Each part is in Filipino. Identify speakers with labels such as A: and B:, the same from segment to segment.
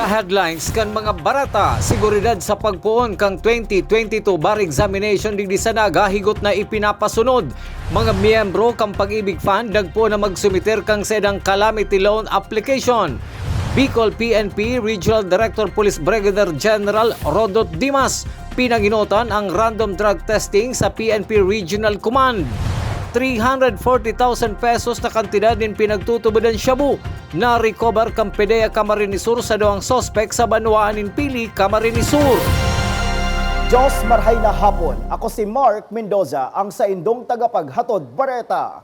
A: Sa headlines kan mga barata, seguridad sa pagpuon kang 2022 bar examination digdi sa Naga higot na ipinapasunod. Mga miyembro kang Pag-ibig Fund dagpo na magsumiter kang sedang calamity loan application. Bicol PNP Regional Director Police Brigadier General Rodot Dimas pinanginotan ang random drug testing sa PNP Regional Command. 340,000 pesos na kantidad din pinagtutubodan Shabu na recover kang PDEA Camarines Sur sa doang sospek sa Banwaanin Pili, Camarines Sur.
B: Diyos marhay na hapon. Ako si Mark Mendoza, ang sa indong tagapaghatod Bareta.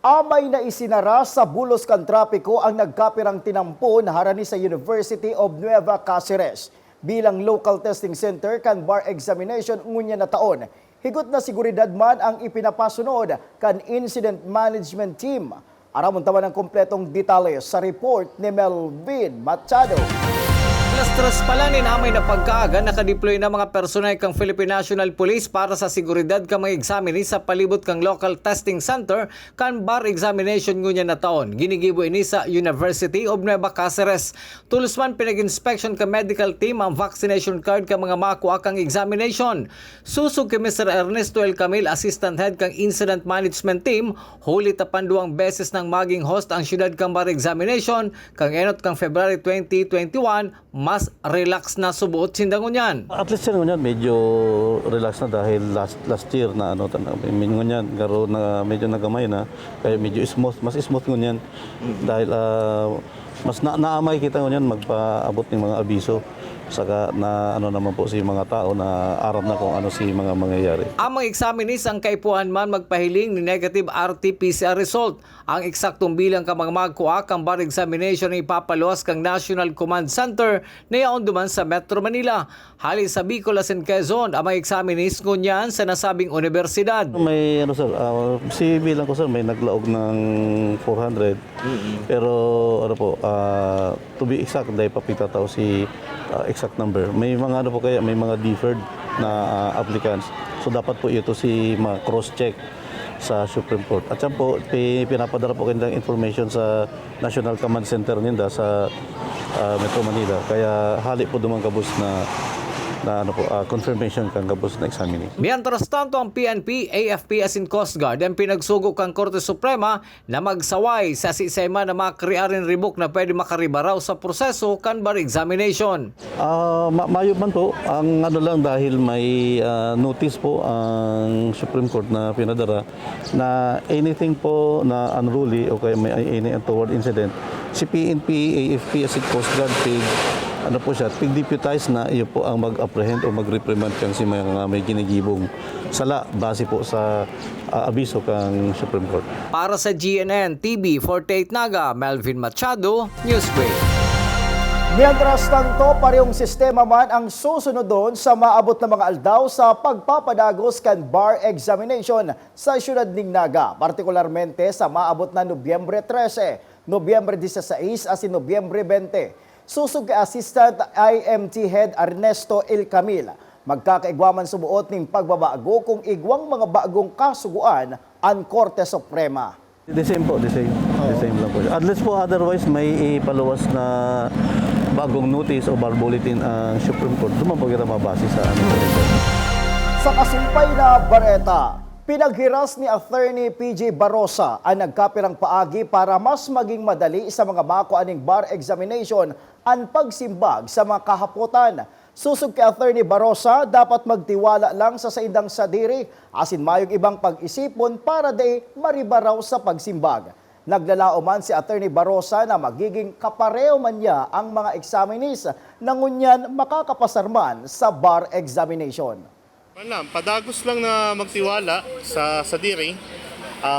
B: Amay na isinara sa bulos kan trapiko ang nagkapirang tinampo na harani sa University of Nueva Cáceres bilang local testing center kan bar examination ngunya na taon. Higot na seguridad man ang ipinapasunod kan incident management team. Aramon taman ang kompletong detalye sa report ni Melvin Machado.
A: Alas 3 pa lang amay na pagkaaga nakadeploy na mga personel kang Philippine National Police para sa seguridad kang mga examini sa palibot kang local testing center kan bar examination ngunya na taon. Ginigibo ini sa University of Nueva Cáceres. Tulos man pinag-inspection ka medical team ang vaccination card ka mga makuha kang examination. Susog kay Mr. Ernesto El Camil, Assistant Head kang Incident Management Team, huli tapan duwang beses nang maging host ang syudad kang bar examination kang enot kang February 2021, mas relax na subuot sindangon yan.
C: At least yun medyo relax na dahil last year na ngunyan garo na medyo nagamay na kaya medyo smooth, mas smooth ngunyan dahil mas naamay kita ngunyan magpaabot ng mga abiso saka na naman po si mga tao na aram na kung ano si mga mangyayari.
A: Ang mga examinees ang kaipuhan man magpahiling ni negative RT-PCR result. Ang eksaktong bilang ka mga magkuha kang bar examination ay ipapaluwas kang National Command Center na yaon duman sa Metro Manila. Hali sa Bicol and Quezon, ang mga examinees ngunyan sa nasabing universidad.
C: May si bilang ko sir may naglaog ng 400 pero to be exact dahil papitataw si exact number. May mga may mga deferred na applicants. So dapat po ito si cross-check sa Supreme Court. At yan po, pinapadala po kanilang information sa National Command Center ninda sa Metro Manila. Kaya hali po dumang kabus na confirmation kang kabus na examining.
A: Mientras tanto, ang PNP, AFP as in Coast Guard ang pinagsugo kang Korte Suprema na magsaway sa sistema na makriarin ribok na pwede makaribaraw sa proseso kan bar examination.
C: Mayo man po, ang lang dahil may notice po ang Supreme Court na pinadara na anything po na unruly o kaya may any untoward incident, si PNP, AFP as in Coast Guard pig-deputize na iyo po ang mag-apprehend o mag-reprimand kang si mga may ginigibong sala base po sa abiso kang Supreme Court.
A: Para sa GNN TV 48 Naga, Melvin Machado, Newsbreak.
B: Mientras tanto, parehong sistema man ang susunod doon sa maabot na mga aldaw sa pagpapadagos kan bar examination sa siyudad ng Naga, partikularmente sa maabot na Nobyembre 13, Nobyembre 16 at Nobyembre 20. Susog kay Assistant IMT Head Ernesto El Camil. Magkakaigwaman subuot ng pagbabago kung igwang mga bagong kasuguan ang Korte Suprema.
C: The same po, the same lang po. Unless po otherwise may ipaluwas na bagong notice o bar bulletin ang Supreme Court, duman po kita mabase sa
B: Sa kasumpay na Bareta, pinaghiras ni Attorney PJ Barosa ang nagkapirang paagi para mas maging madali sa mga makuaning bar examination ang pagsimbag sa mga kahapotan. Susog kay Attorney Barosa, dapat magtiwala lang sa saindang sadiri asin mayong ibang pag-isipon para day maribaraw sa pagsimbag. Naglalao man si Attorney Barosa na magiging kapareho man niya ang mga examinees na ngunyan makakapasarman sa bar examination.
D: Padagos lang na magtiwala sa sadiri,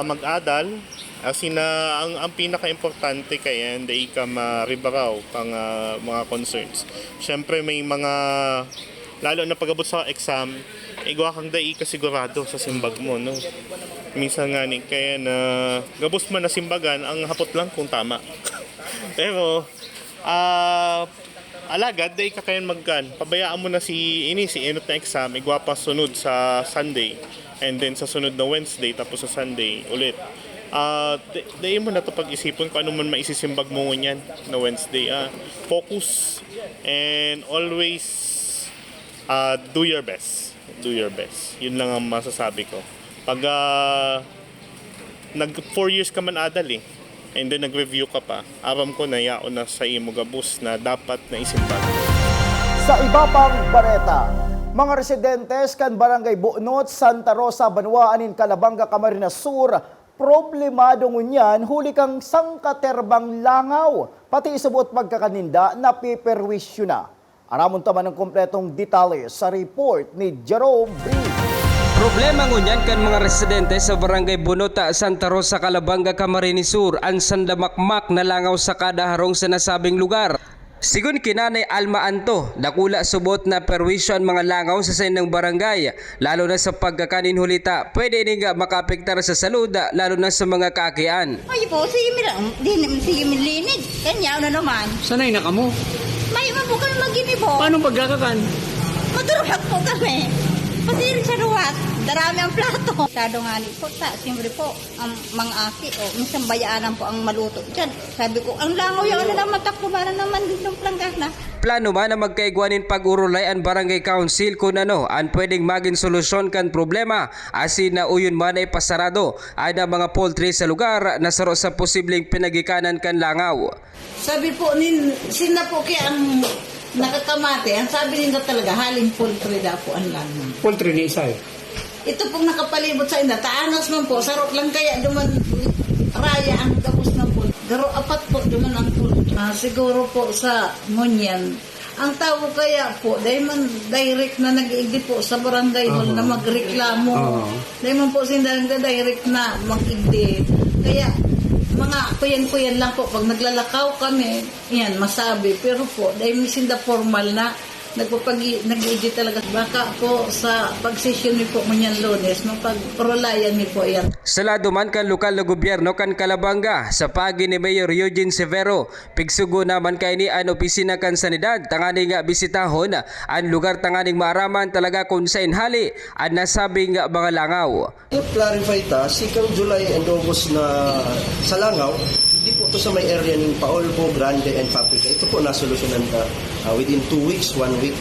D: mag-adal, ang pinaka-importante kaya hindi ka maribaraw pang mga concerns. Siyempre may mga, lalo na pag-abot sa exam, igwa kang dai kasigurado sa simbag mo. No? Minsan nga kaya na gabos man na simbagan, ang hapot lang kung tama. Pero, alagad, dahil ka kayan pabayaan mo na si enot na exam, igwa pa sunod sa Sunday, and then sa sunod na Wednesday, tapos sa Sunday ulit. Dahil mo na ito pag-isipon kung ano man maisisimbag mo ngunyan na Wednesday. Focus and always do your best. Do your best. Yun lang ang masasabi ko. Pag nag 4 years ka man adal and then nag-review ka pa, aram ko na yaon na sa imo gabus na dapat na isimbag.
B: Sa iba pang bareta, mga residentes kan Barangay Buonot, Santa Rosa, Banwa, anin Calabanga, Camarines Sur, problemado ngunyan huli kang sangkaterbang langaw, pati isubot pagkakaninda na piperwisyo na. Aramon taman ng kompletong detalye sa report ni Jerome B.
E: Problema ngunyan kan mga residente sa Barangay Bunota, Santa Rosa, Calabanga, Camarines Sur, ang sandamakmak na langaw sa kada harong sa nasabing lugar. Sigun kinanay Alma Anto, dakula subot na perwisyo ang mga langaw sa sayin ng barangay, lalo na sa pagkakanin hulita, pwede ni nga makapektar sa salud, lalo na sa mga kakian.
F: Ay po, sige mi lang, di naman sige mi linig, kanya na naman.
G: Sanay na kamo.
F: May mabukan magini po.
G: Paano pagkakakan?
F: Madurhat po kami. Pasirin sa ruwat, darami ang plato. Sado nga po, siyempre po, ang mga aki, minsan bayaanan po ang maluto dyan. Sabi ko, ang langaw yan na naman, takbubaran naman ng planggas na.
E: Plano man na magkaigwanin pag-urulay ang barangay council kung ano ang pwedeng maging solusyon kan problema, asin na uyon man ay pasarado ay na mga poultry sa lugar na saro sa posibleng pinagikanan kan langaw.
H: Sabi po, sina po kaya ang nakakamate, ang sabi nila talaga, haling poultry daw po ang langaw.
G: Poultry ni Isay.
H: Ito pong nakapalibot sa inda, taanas man po, sarok lang kaya duman raya ang gabos ng poultry. Pero apat po duman ang poultry. Siguro po sa Munyan, ang tao kaya po, dahil man direct na nag-iigdi po sa barangay hall na magreklamo. Dahil man po sinda direct na mag-igdi. Kaya mga kuyan-kuyan lang po, pag naglalakaw kami, yan, masabi. Pero po, dahil sinda formal na, nag-edit talaga. Baka po sa pag-session ni po Munyan Lunes, mapag-prolayan ni po yan.
E: Sa lado man kan lokal na gobyerno kan Calabanga, sa pagi ni Mayor Eugene Severo, pigsugo naman kay ni an opisina kan sanidad, tangani nga bisitahon, ang lugar tanganing maaraman talaga kung sa inhali, ang nasabing mga langaw.
I: I-clarify ta, sikang July and August na sa langaw, hindi po ito sa may area ng Paolbo, Grande, and Paprika. Ito po nasolusyonan ka within 2 weeks, 1 week,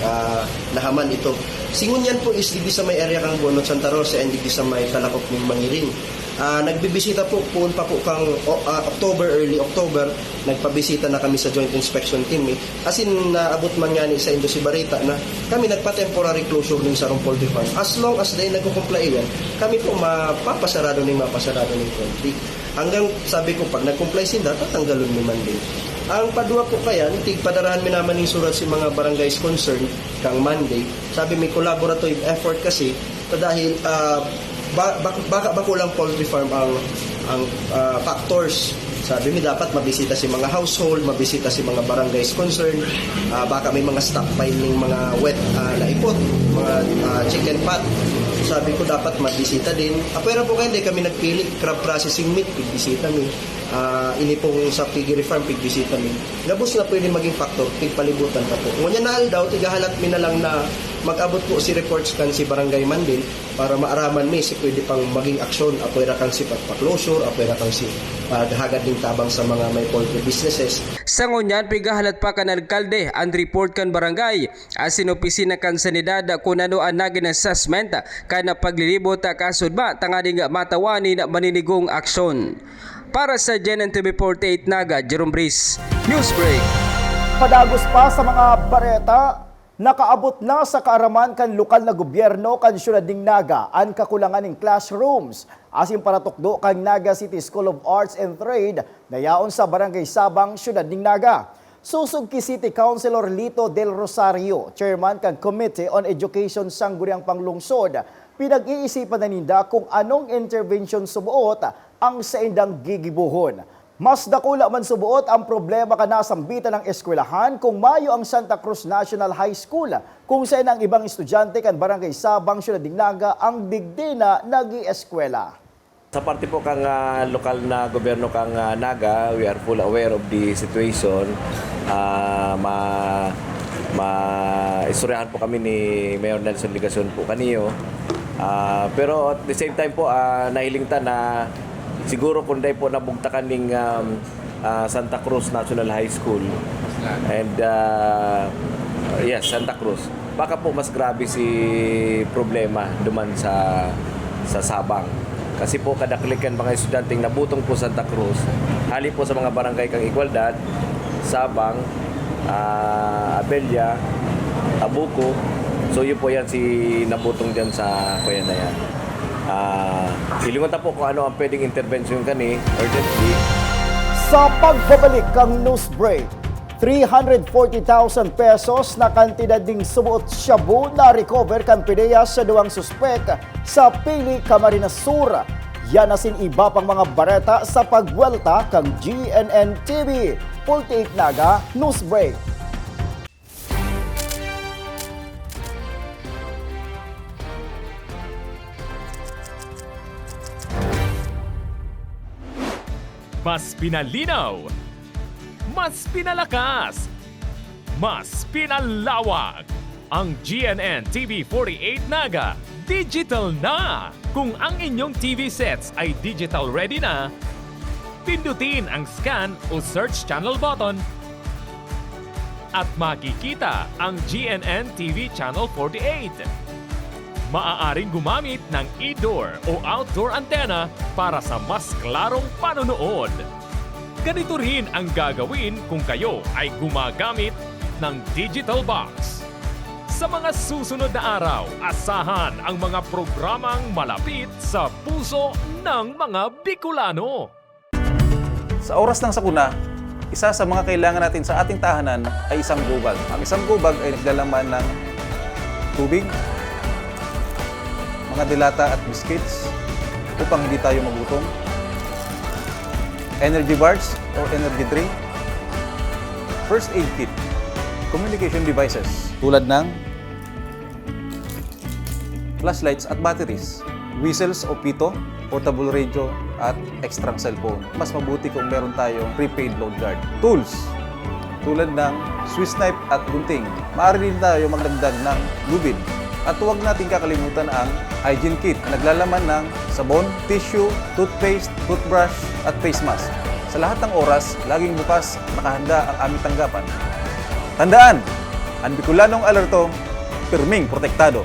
I: nahaman ito. Singun yan po is di sa may area kang Bonot, Santa Rosa, and di sa may Kalakop ng Mangiring. Nagbibisita po pa po kang early October, nagpabisita na kami sa Joint Inspection Team. As in, naabot man nga ni sa Indosi Barita na kami nagpa-temporary closure ng Sarong Poultry Farm. As long as dahil nagkukumplay yan, kami po mapapasarado ng poultry. Hanggang sabi ko, pag nag-comply sila, tatanggalon naman din. Ang padua po kaya, padarahan mi naman ng surat si mga barangays concerned kang Monday. Sabi may collaborative effort kasi dahil baka kulang poultry farm ang factors. Sabi mi dapat mabisita si mga household, mabisita si mga barangays concerned, baka may mga stockpile ng mga wet na ipot, mga chicken pot. Sabi ko dapat mabisita din. Pero po kayo, kami nagpili, crab processing meat, pigbisita mi. Ini pong sa piggery farm, pigbisita mi. Gabos na pwede maging factor, pigpalibutan pa po. Ngunyan na daw, tigahalat mi na lang na mag-abot po si reports kan si Barangay Mandil para maaraman mi si pwede pang maging aksyon. Apoy ra kang si pagpa-closure, apoy ra kang si paghagad ng tabang sa mga may poultry businesses.
E: Sa ngunyan, pigahalat pa kan alkalde ang report kan barangay, asin opisina kan sanidad kung ano ang naging assessment kan paglilibot kasud ba tangani nga matawani na maninigong aksyon. Para sa GNTV 48 Naga, Jerome Brice, Newsbreak.
B: Padagos pa sa mga bareta, nakaabot na sa kaaraman kan lokal na gobyerno kan siyudad ng Naga ang kakulangan ng classrooms. Asin para tukdo kan Naga City School of Arts and Trade na yaon sa Barangay Sabang, siyudad ng Naga. Susog ki City Councilor Lito Del Rosario, chairman kan Committee on Education Sangguniang Panglungsod, pinag-iisipan na ninda kung anong intervention subuot ang sa indang gigibuhon. Mas dakula man subuot ang problema kanasambitan ng eskwelahan kung mayo ang Santa Cruz National High School kung saan ang ibang estudyante kan Barangay Sabang, Siyudad ng Naga ang digdi na nag-ieskwela.
J: Sa parte po kang lokal na gobyerno kang Naga, we are full aware of the situation. Istoryahan po kami ni Mayor Nelson Ligason po kaniyo. Pero at the same time po, nahiling ta na siguro kung dahil po nabugtakan ng Santa Cruz National High School and yes, Santa Cruz, baka po mas grabe si problema duman sa Sabang. Kasi po kadaklikan mga estudyanteng nabutong po Santa Cruz, hali po sa mga barangay kang Igualdad, Sabang, Abella, Abuco. So yun po yan si nabutong dyan sa kuya na yan. Ilingon po kung ano ang pwedeng intervention kani urgently.
B: Sa pagbabalik kang news break, 340,000 pesos na kantidad ding sumuot shabu na recover kan PIDEA sa duwang suspek sa Pili, Camarines Sur. Yan asin iba pang mga bareta sa pagwelta kang GNN TV. 48 Naga News Break.
K: Mas pinalinaw, mas pinalakas, mas pinalawak. Ang GNN TV 48 Naga, digital na! Kung ang inyong TV sets ay digital ready na, pindutin ang scan o search channel button at makikita ang GNN TV Channel 48. Maaaring gumamit ng indoor o outdoor antenna para sa mas klarong panonood. Ganito rin ang gagawin kung kayo ay gumagamit ng digital box. Sa mga susunod na araw, asahan ang mga programang malapit sa puso ng mga Bicolano.
L: Sa oras ng sakuna, isa sa mga kailangan natin sa ating tahanan ay isang gubag. Ang isang gubag ay naglalaman ng tubig, mga dilata at biscuits upang hindi tayo magutom, energy bars or energy drink, first aid kit, communication devices tulad ng flashlights at batteries, whistles o pito, portable radio at extra cellphone. Mas mabuti kung meron tayong prepaid load guard. Tools tulad ng Swiss knife at gunting. Maaari din tayo magdagdag ng lubid. At huwag natin kakalimutan ang hygiene kit na naglalaman ng sabon, tissue, toothpaste, toothbrush at face mask. Sa lahat ng oras, laging bukas, nakahanda ang aming tanggapan. Tandaan, ang Bicolanong alerto, pirming protektado.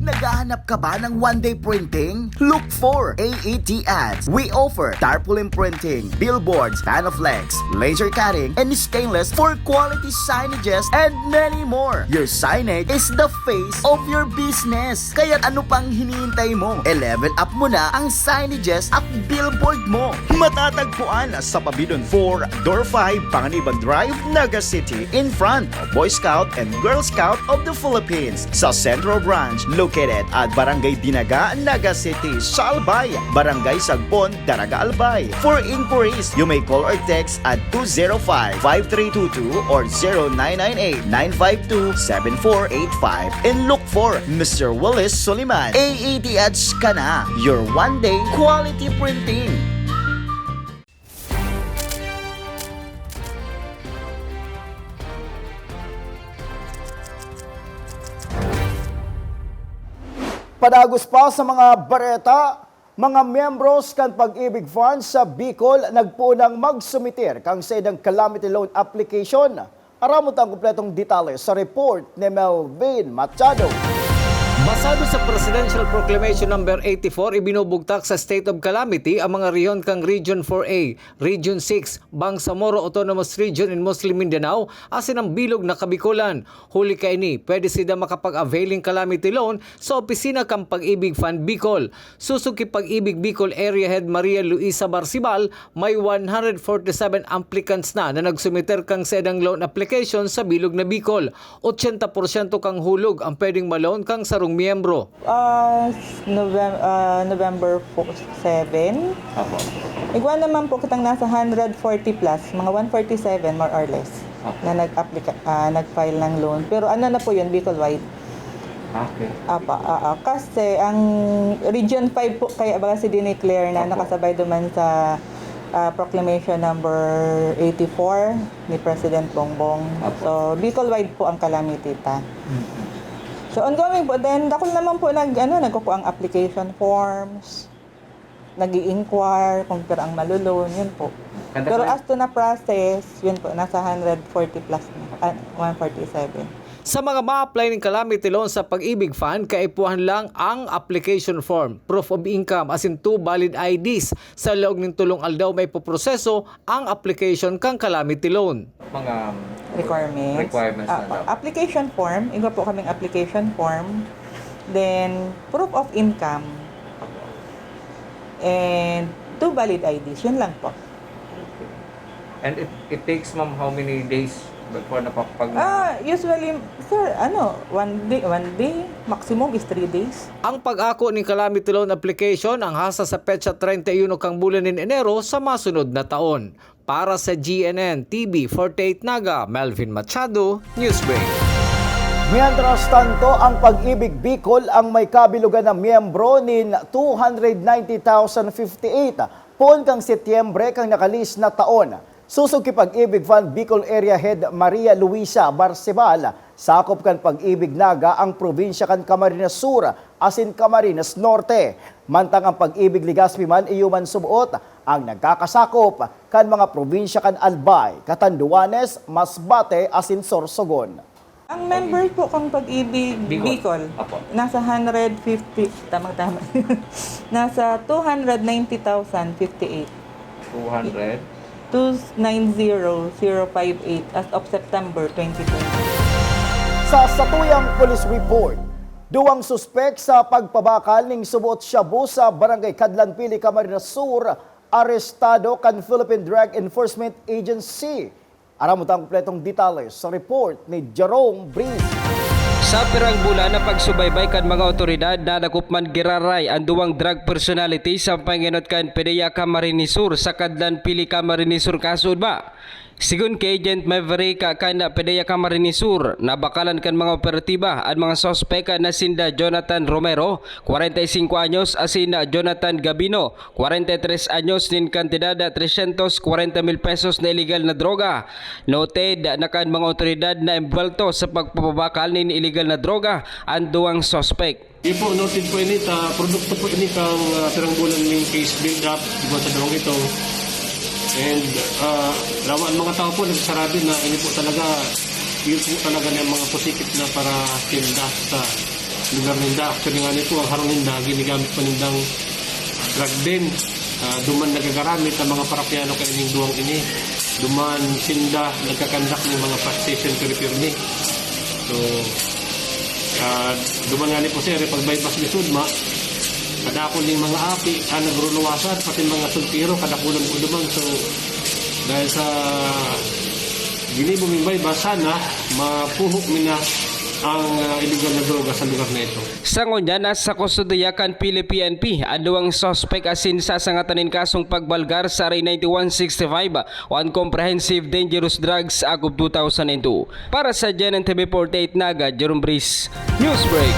B: Naghahanap ka ba ng one-day printing? Look for AET Ads. We offer tarpaulin printing, billboards, panoflex, laser cutting, and stainless for quality signages and many more. Your signage is the face of your business. Kaya ano pang hinihintay mo? I-level up mo na ang signages at billboard mo. Matatagpuan sa Pabidon 4, Door 5, Panganiban Drive, Naga City, in front of Boy Scout and Girl Scout of the Philippines. Sa Central Branch, located at Barangay Dinaga, Naga City, sa Albay, Barangay Sagpon, Daraga Albay. For inquiries, you may call or text at 205-5322 or 0998-952-7485 and look for Mr. Willis Soliman. AET Ads ka na, your one-day quality printing. Padagos pa sa mga bareta, mga membros kan Pag-ibig Fund sa Bicol nagpunang magsumitir kang sa idang calamity loan application. Aramot ang kumpletong detalye sa report ni Melvin Machado.
A: Basado sa Presidential Proclamation No. 84, ibinubugtak sa state of calamity ang mga rehiyon kang Region 4A, Region 6, Bangsamoro Autonomous Region in Muslim Mindanao, asin ang bilog na Kabikulan. Huli kaini, pwede sila makapag-availing calamity loan sa opisina kang Pag-ibig Fund Bicol. Susuki Pag-ibig Bicol Area Head Maria Luisa Barcibal, may 147 applicants na nagsumiter kang sa edang loan application sa bilog na Bicol. 80% kang hulog ang pwedeng maloan kang sarong miyembro.
M: November 7.
J: Apo.
M: Igwa naman po kitang nasa 140 plus, mga 147 more or less, na nag-file ng loan. Pero ano na po yun, Bicol-wide.
J: Okay.
M: Kasi ang Region 5 po, kaya baga si dineclare na nakasabay duman sa Proclamation number 84 ni President Bongbong. So, Bicol-wide po ang calamity ta. So ongoing po. Then ako naman po nagkukuha ang application forms, nag-i-inquire kung pero ang malulon, yun po. Pero as to na process, yun po, nasa 140 plus na, 147.
A: Sa mga ma-apply ng calamity loan sa Pag-ibig Fund, kaipuhan lang ang application form, proof of income as in 2 valid IDs. Sa loob ng tulong aldaw may poproseso ang application kang calamity loan.
G: Mga
M: Requirements na daw. Application form, iba po kaming application form. Then, proof of income. And 2 valid IDs, yun lang po.
G: And it takes ma'am how many days before napapag...
M: Usually, sir, 1 day, maximum is 3 days.
A: Ang pag-ako ng calamity loan application ang hasa sa petsa 31 kang bulan ng Enero sa masunod na taon. Para sa GNN TV 48 Naga, Melvin Machado, Newsbreak.
B: Mientras tanto, ang Pag-ibig Bicol ang may kabilugan na miyembro nin 290,058 poon kang Setyembre kang nakalis na taon. Susog ki Pag-ibig Fund Bicol Area Head Maria Luisa Barcebal, sakop kan Pag-ibig Naga ang probinsya kan Camarines Sur asin Camarines Norte. Mantang ang Pag-ibig Legazpi man iyuman subuot ang nagkakasakop kan mga probinsya kan Albay, Catanduanes, Masbate asin Sorsogon.
M: Ang members po kang Pag-ibig Bicol, nasa 150, tamang-tama, nasa 290,058.
G: 200?
M: 290,058 as of September 2020.
B: Sa satuyang police report, duwang suspek sa pagpabakal ning subuot shabu sa Barangay Kadlanpili, Camarines Sur, arestado kan Philippine Drug Enforcement Agency. Aram mo tang kompletong detalye sa report ni Jerome Breeze.
E: Sa pirang bulan na pagsubaybay kan mga otoridad na nakupman giraray ang duwang drug personality sa panginot kan PDEA Camarines Sur sa Kadlanpili, Camarines Sur kasud ba? Sigun kay Agent Maverick kan PDEA Camarines Sur, nabakalan kan mga operatiba at mga sospek na sinda Jonathan Romero, 45 anyos, asin Jonathan Gabino, 43 anyos, nin kantidad 340,000 pesos na illegal na droga. Noted na kan mga otoridad na embulto sa pagpapabakal nin illegal na droga ang duwang sospek.
N: Ipo, noted po ini, produkto po ini kang pirang bulan ng case build-up sa dalawang ito. And lawan mga tao po nagsarabi na ini po talaga yun po talaga ng mga positif na para tinda sa lugar ninda. Actually nga nito ang harong ninda ginigamit pa nindang drug din. Duman nagagaramit ang mga parakyano kay ining duwang ini. Duman sinda nagkakandak ng mga taxation piripirni. So duman nga ni po sir pag bypass ni Sudma kadakon ng mga api, nagruluwasan, pati mga sultiro, kadakulan po dumang. So, dahil sa ginibumibay ba, sana mapuhok mina ang illegal na droga sa lugar na ito.
E: Sa ngunya, nasa kustudiyakan PNP ang duwang sospek asin sasangatanin kasong pagbalgar sa RA 9165 on Comprehensive Dangerous Drugs Act of 2002. Para sa GNN TV 48 Naga, Jerome Breeze, Newsbreak.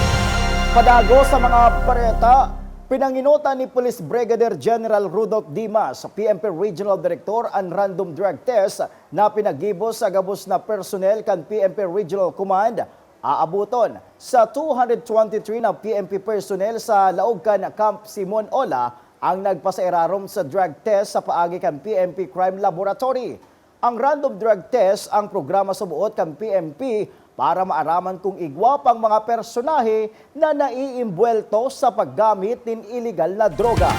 B: Padago sa mga bareta, pinanginutan ni Police Brigadier General Rudolph Dimas, PNP Regional Director, ang random drug test na pinagibos sa gabos na personnel kan PNP Regional Command. Aabuton sa 223 na PNP personnel sa laog kan Camp Simon Ola ang nagpasairarom sa drug test sa paagi kan PNP Crime Laboratory. Ang random drug test ang programa sa buot kan PNP para maaraman kung igwapang mga personahe na naiimbwelto sa paggamit ng illegal na droga.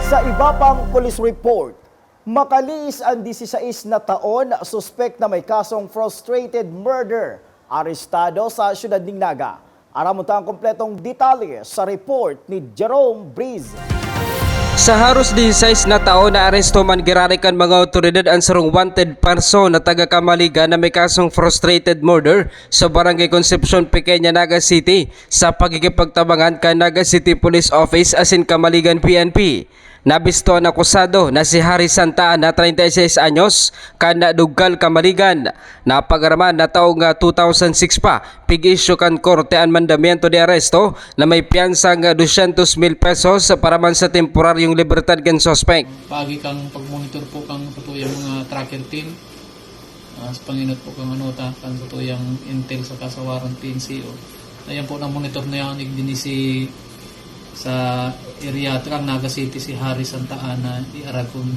B: Sa iba pang police report, makaliis ang 16 na taon, suspect na may kasong frustrated murder, arestado sa siyudad ng Naga. Aramutan ang kompletong detalye sa report ni Jerome Breeze.
E: Sa haros 16 na taon na aresto man girarikan mga otoridad ang sarong wanted person na taga Kamaligan na may kasong frustrated murder sa Barangay Concepcion, Pequeña, Naga City sa pagkikipagtabangan kay Naga City Police Office asin Kamaligan PNP. Nabisto ang akusado na si Harry Santaan na 36 anyos, kana Duggal, Kamaligan. Napagaraman na taong 2006 pa, pig-issue kan korte ang mandamiento de aresto na may piyansang 200,000 pesos para man sa temporaryong libertad kan sospek.
G: Pagi kang pag-monitor po kang patuloy mga tracker team.
O: sa panginot po kang anuta kan tutuyang intel sa kasawaran PNCO. Ayan po na monitor na yan din si sa area kang Naga City si Harry Santa Ana di Aragon.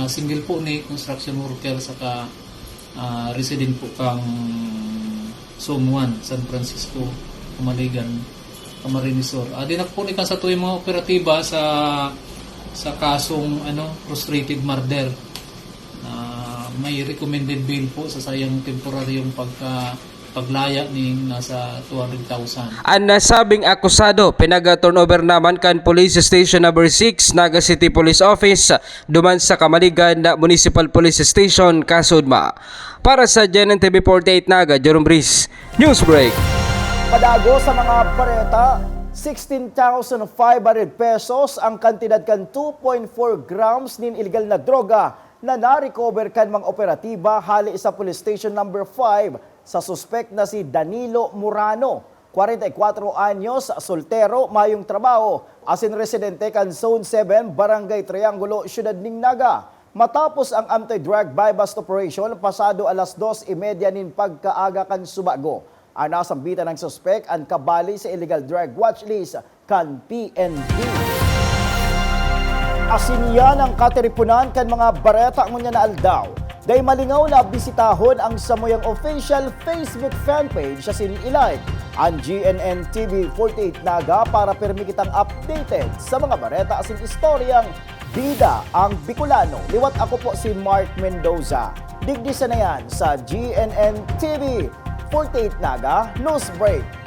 O: Single po ni construction worker saka resident po kang Sumuan, San Francisco, Kumaligan, Camarinesor. Dinak po ni kan sa tuwing mga operatiba sa kasong frustrated murder. May recommended bail po sa sayang temporaryong paglaya ni nasa 200,000.
E: Ang nasabing akusado pinag-turnover naman kan Police Station number 6 Naga City Police Office duman sa Kamaligan na Municipal Police Station, Kasudma. Para sa GNN TV 48 Naga, Jerome Briz, Newsbreak.
B: Padago sa mga bareta, 16,500 pesos ang kantidad kan 2.4 grams nin illegal na droga na na-recover kan mga operatiba hali sa Police Station number 5 sa suspect na si Danilo Murano, 44 anyos, soltero, mayong trabaho, asin residente kan Zone 7, Barangay Triangulo, Syudad ning Naga. Matapos ang anti-drug buy-bust operation, pasado alas 2:30 nin pagkaaga kan Subago. Ang nasambitan ng suspect ang kabali sa illegal drug watch list kan PNP. Asin yan ang katiripunan kan mga bareta ngunya na aldaw. Day malingaw na bisitahon ang Samoyang official Facebook fanpage sa sinilike ang GNN TV 48 Naga para pirmi kitang updated sa mga bareta asin istoryang bida ang Bicolano. Liwat ako po si Mark Mendoza. Digdisa na yan sa GNN TV 48 Naga News Break.